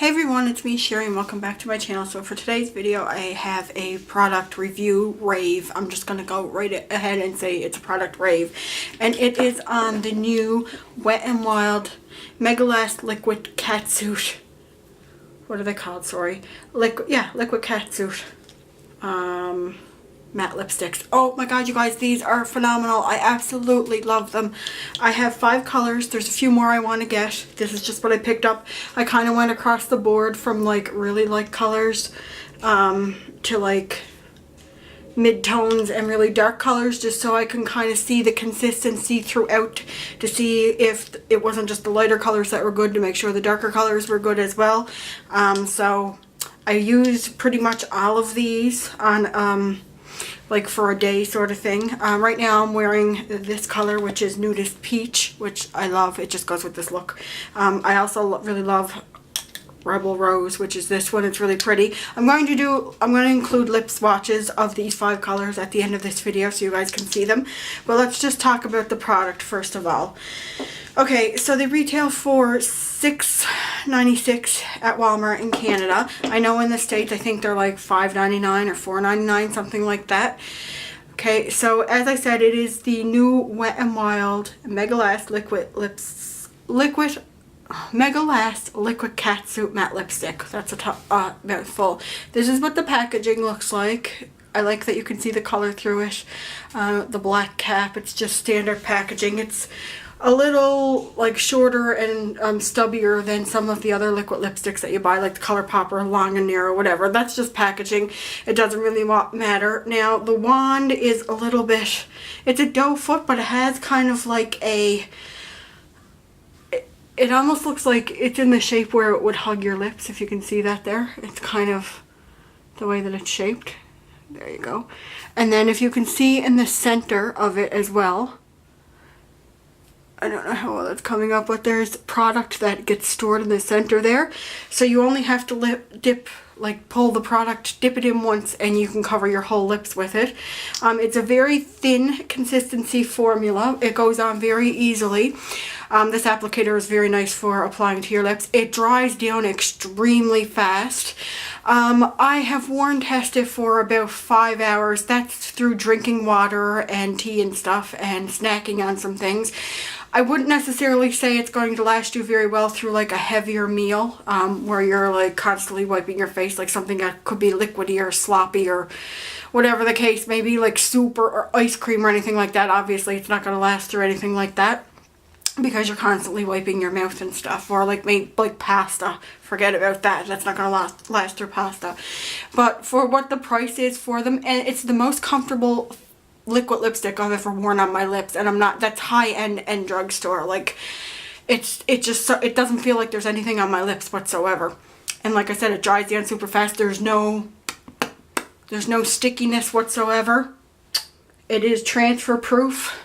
Hey everyone, it's me Sherry and welcome back to my channel. So for today's video I have a product review rave. I'm just going to go right ahead and say it's a product rave. And it is on the new Wet n Wild Mega Last Liquid Catsuit. What are they called? Sorry. Liquid Catsuit. Matte lipsticks. Oh my god, you guys, these are phenomenal. I absolutely love them. I have 5 colors. There's a few more I want to get. This is just what I picked up. I kind of went across the board from like really light colors to like mid-tones and really dark colors, just so I can kind of see the consistency throughout, to see if it wasn't just the lighter colors that were good, to make sure the darker colors were good as well. So I used pretty much all of these on like for a day sort of thing. Right now I'm wearing this color, which is Nudist Peach, which I love. It just goes with this look. I also really love Rebel Rose, which is this one. It's really pretty. I'm going to include lip swatches of these 5 colors at the end of this video so you guys can see them. But let's just talk about the product first of all. Okay, so they retail for $6.96 at Walmart in Canada. I know in the States I think they're like $5.99 or $4.99, something like that. Okay, so as I said, it is the new Wet n Wild Mega Last Liquid Catsuit Matte Lipstick. That's a mouthful. This is what the packaging looks like. I like that you can see the color through it. The black cap, it's just standard packaging. It's a little like shorter and stubbier than some of the other liquid lipsticks that you buy, like the ColourPop or Long and Narrow, whatever. That's just packaging. It doesn't really matter. Now the wand is a little bit, it's a doe foot, but it has kind of like a, it almost looks like it's in the shape where it would hug your lips, if you can see that there. It's kind of the way that it's shaped. There you go. And then if you can see in the center of it as well, I don't know how well that's coming up, but there's product that gets stored in the center there. So you only have to pull the product, dip it in once, and you can cover your whole lips with it. It's a very thin consistency formula. It goes on very easily. This applicator is very nice for applying to your lips. It dries down extremely fast. I have worn tested for about 5 hours. That's through drinking water and tea and stuff and snacking on some things. I wouldn't necessarily say it's going to last you very well through like a heavier meal where you're like constantly wiping your face, like something that could be liquidy or sloppy or whatever the case may be, like soup or ice cream or anything like that. Obviously it's not going to last through anything like that because you're constantly wiping your mouth and stuff, or like maybe like pasta. Forget about that. That's not going to last through pasta. But for what the price is for them, and it's the most comfortable liquid lipstick I've ever worn on my lips, and I'm not, that's high-end and drugstore. Like it doesn't feel like there's anything on my lips whatsoever. And like I said, it dries down super fast. There's no stickiness whatsoever. It is transfer proof.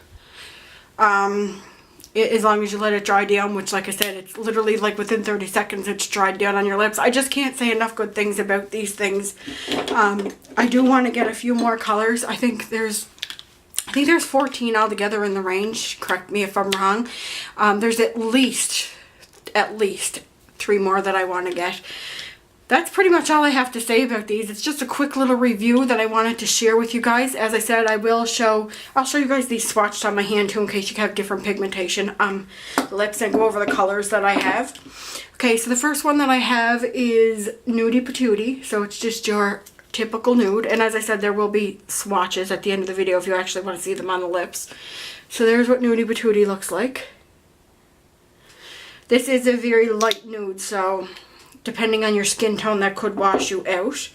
As long as you let it dry down, which like I said, it's literally like within 30 seconds it's dried down on your lips. I just can't say enough good things about these things. I do want to get a few more colors. I think there's 14 altogether in the range. Correct me if I'm wrong. There's at least 3 more that I want to get. That's pretty much all I have to say about these. It's just a quick little review that I wanted to share with you guys. As I said, I'll show you guys these swatched on my hand too, in case you have different pigmentation on the lips, and go over the colors that I have. Okay, so the first one that I have is Nudie Patootie. So it's just your typical nude, and as I said, there will be swatches at the end of the video if you actually want to see them on the lips. So there's what Nudie Patootie looks like. This is a very light nude, so depending on your skin tone, that could wash you out.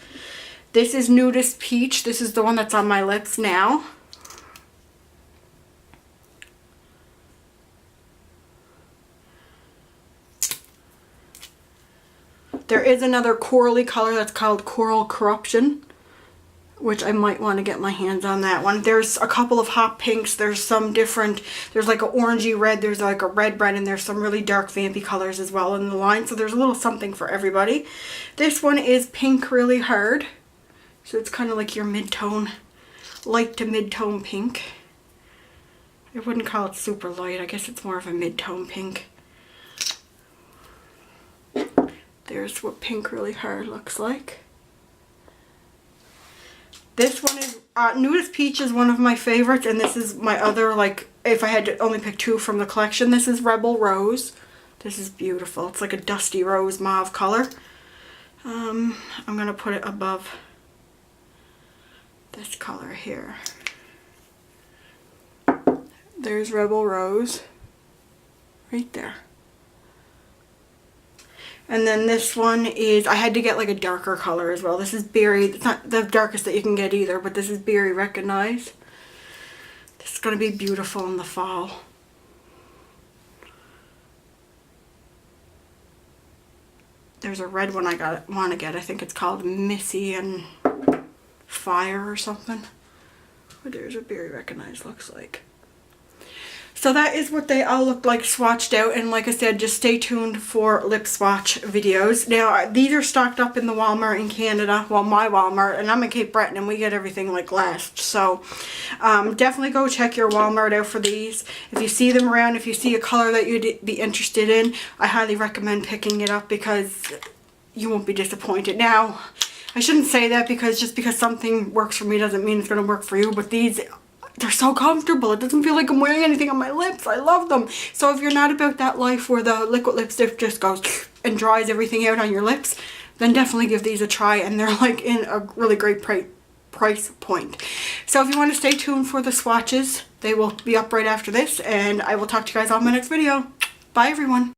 This is Nudist Peach. This is the one that's on my lips now. There is another corally color that's called Coral Corruption, which I might want to get my hands on that one. There's a couple of hot pinks. There's some different, there's like an orangey red, there's like a red, and there's some really dark vampy colors as well in the line. So there's a little something for everybody. This one is Pink Really Hard. So it's kind of like your mid-tone, light to mid-tone pink. I wouldn't call it super light. I guess it's more of a mid-tone pink. There's what Pink Really Hard looks like. This one is, Nudist Peach is one of my favorites, and this is my other, like, if I had to only pick two from the collection, this is Rebel Rose. This is beautiful. It's like a dusty rose mauve color. I'm going to put it above this color here. There's Rebel Rose right there. And then this one is, I had to get like a darker color as well. This is Berry. It's not the darkest that you can get either, but this is Berry Recognize. This is going to be beautiful in the fall. There's a red one I want to get. I think it's called Missy and Fire or something. But there's what Berry Recognize looks like. So that is what they all look like swatched out, and like I said, just stay tuned for lip swatch videos. Now these are stocked up in the Walmart in Canada, well my Walmart, and I'm in Cape Breton and we get everything like last. So definitely go check your Walmart out for these. If you see them around, if you see a color that you'd be interested in, I highly recommend picking it up because you won't be disappointed. Now I shouldn't say that because just because something works for me doesn't mean it's going to work for you, but these, they're so comfortable. It doesn't feel like I'm wearing anything on my lips. I love them. So if you're not about that life where the liquid lipstick just goes and dries everything out on your lips, then definitely give these a try, and they're like in a really great price point. So if you want to stay tuned for the swatches, they will be up right after this, and I will talk to you guys on my next video. Bye everyone.